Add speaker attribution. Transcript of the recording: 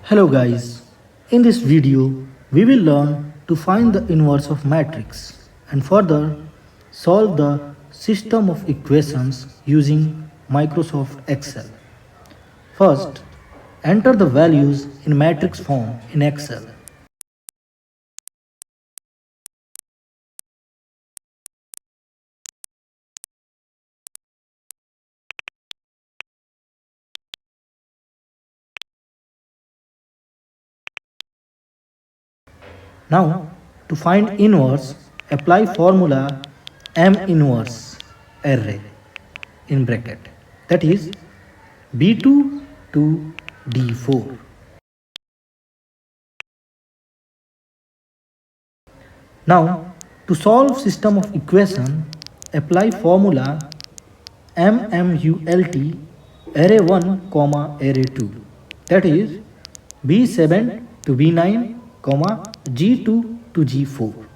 Speaker 1: Hello guys, in this video we will learn to find the inverse of matrix and further solve the system of equations using Microsoft Excel. First, enter the values in matrix form in Excel. Now, to find inverse, apply formula M inverse array in bracket, that is B2 to D4. Now, to solve system of equation, apply formula MMULT array 1, array 2, that is B7 to B9, G2 to G4.